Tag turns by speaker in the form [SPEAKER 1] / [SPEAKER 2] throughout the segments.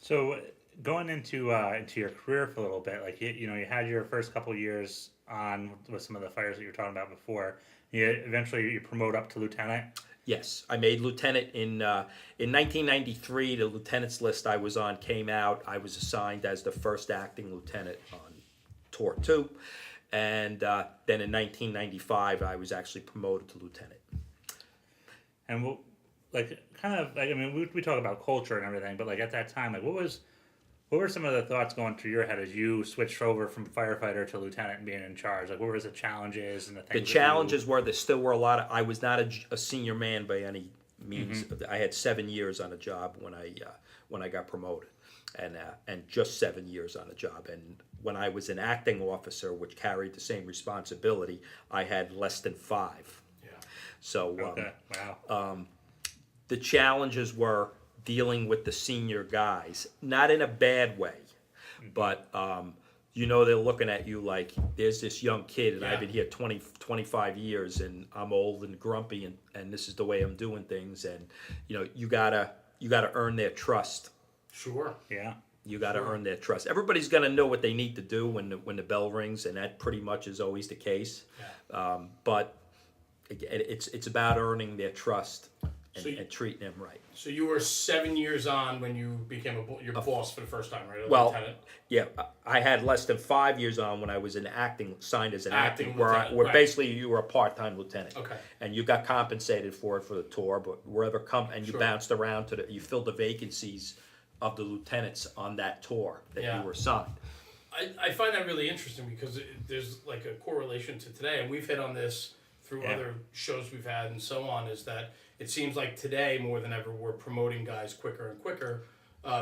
[SPEAKER 1] So going into your career for a little bit, like you had your first couple years on with some of the fires that you were talking about before. Eventually you promote up to lieutenant.
[SPEAKER 2] Yes, I made lieutenant in 1993. The lieutenant's list I was on came out. I was assigned as the first acting lieutenant on Tour 2. And then in 1995, I was actually promoted to lieutenant.
[SPEAKER 1] And we talk about culture and everything, but like at that time, like what were some of the thoughts going through your head as you switched over from firefighter to lieutenant and being in charge? Like, what were the challenges and the things?
[SPEAKER 2] The challenges were there still were a lot of. I was not a senior man by any means. Mm-hmm. I had 7 years on a job when I got promoted, and just 7 years on a job. And when I was an acting officer, which carried the same responsibility, I had less than 5.
[SPEAKER 3] Yeah.
[SPEAKER 2] So
[SPEAKER 1] okay. Wow.
[SPEAKER 2] The challenges were dealing with the senior guys, not in a bad way, but they're looking at you like there's this young kid and I've been here 20, 25 years and I'm old and grumpy and this is the way I'm doing things, and you gotta earn their trust.
[SPEAKER 3] Sure.
[SPEAKER 1] Yeah.
[SPEAKER 2] You got to earn their trust. Everybody's going to know what they need to do when the bell rings, and that pretty much is always the case.
[SPEAKER 3] Yeah.
[SPEAKER 2] But it's about earning their trust and treating them right.
[SPEAKER 3] So you were 7 years on when you became your boss for the first time, right?
[SPEAKER 2] Well,
[SPEAKER 3] lieutenant?
[SPEAKER 2] yeah, I had less than 5 years on when I was signed as an acting where
[SPEAKER 3] lieutenant, right.
[SPEAKER 2] basically you were a part-time lieutenant.
[SPEAKER 3] Okay.
[SPEAKER 2] And you got compensated for it for the tour, but you
[SPEAKER 3] Sure.
[SPEAKER 2] bounced around you filled the vacancies of the lieutenants on that tour that you were assigned.
[SPEAKER 3] I find that really interesting because there's like a correlation to today, and we've hit on this through other shows we've had and so on, is that it seems like today more than ever we're promoting guys quicker and quicker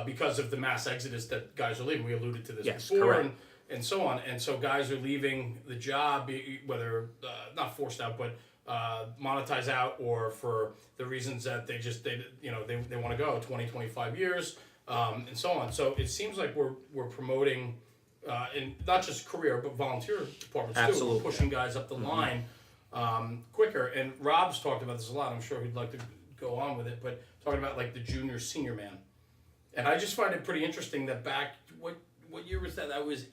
[SPEAKER 3] because of the mass exodus that guys are leaving. We alluded to this before and so on. And so guys are leaving the job, whether not forced out, but monetized out, or for the reasons that they want to go 20, 25 years. And so on. So it seems like we're promoting, in not just career but volunteer departments too.
[SPEAKER 2] Absolutely.
[SPEAKER 3] We're pushing guys up the line quicker. And Rob's talked about this a lot. I'm sure he'd like to go on with it, but talking about like the junior senior man. And I just find it pretty interesting that back what year was that? That was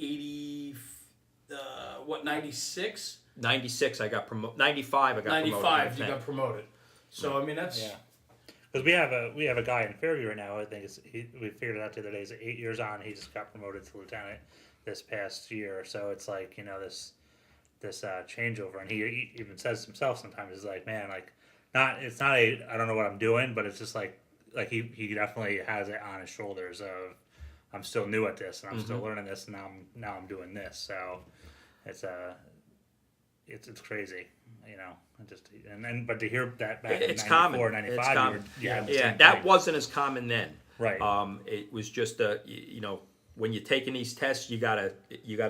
[SPEAKER 3] 96?
[SPEAKER 2] 96 I got promoted. 95 I got
[SPEAKER 3] 95
[SPEAKER 2] promoted.
[SPEAKER 3] you got promoted. So I mean that's
[SPEAKER 1] Because we have a guy in Fairview right now. I think we figured it out the other day. He's 8 years on. He just got promoted to lieutenant this past year. So it's like this changeover, and he even says himself sometimes. He's like, man, like it's not I don't know what I'm doing, but it's just like he definitely has it on his shoulders of I'm still new at this and I'm still learning this, and now I'm doing this. So it's crazy, but to hear that back
[SPEAKER 2] It's
[SPEAKER 1] in 94,
[SPEAKER 2] common.
[SPEAKER 1] 95,
[SPEAKER 2] It's common.
[SPEAKER 1] that
[SPEAKER 2] wasn't as common then.
[SPEAKER 1] Right.
[SPEAKER 2] It was just when you're taking these tests, you gotta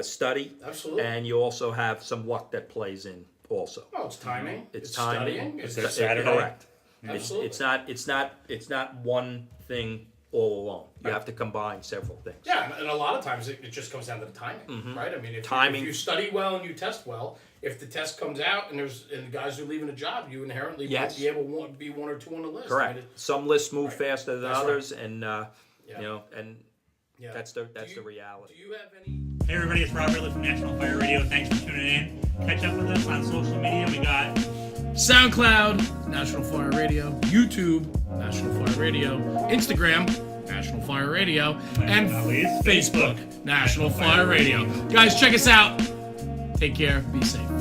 [SPEAKER 2] study.
[SPEAKER 3] Absolutely.
[SPEAKER 2] And you also have some luck that plays in also.
[SPEAKER 3] Oh, it's timing.
[SPEAKER 2] It's timing.
[SPEAKER 3] Studying.
[SPEAKER 1] It's Saturday.
[SPEAKER 2] Correct.
[SPEAKER 3] Absolutely.
[SPEAKER 2] It's not one thing all alone. You have to combine several things.
[SPEAKER 3] Yeah, and a lot of times it just comes down to the timing, right? I mean, if you study well and you test well, if the test comes out and the guys are leaving a job, you inherently might be able to be 1 or 2 on the list.
[SPEAKER 2] Correct.
[SPEAKER 3] I mean,
[SPEAKER 2] some lists move faster than
[SPEAKER 3] That's
[SPEAKER 2] others,
[SPEAKER 3] right.
[SPEAKER 2] and that's the reality.
[SPEAKER 3] Do you have any?
[SPEAKER 1] Hey everybody, it's Rob Ridley from National Fire Radio. Thanks for tuning in. Catch up with us on social media. We got
[SPEAKER 4] SoundCloud, National Fire Radio, YouTube, National Fire Radio, Instagram, National Fire Radio, and
[SPEAKER 1] not least,
[SPEAKER 4] Facebook, National Fire Radio. Guys, check us out. Take care. Be safe.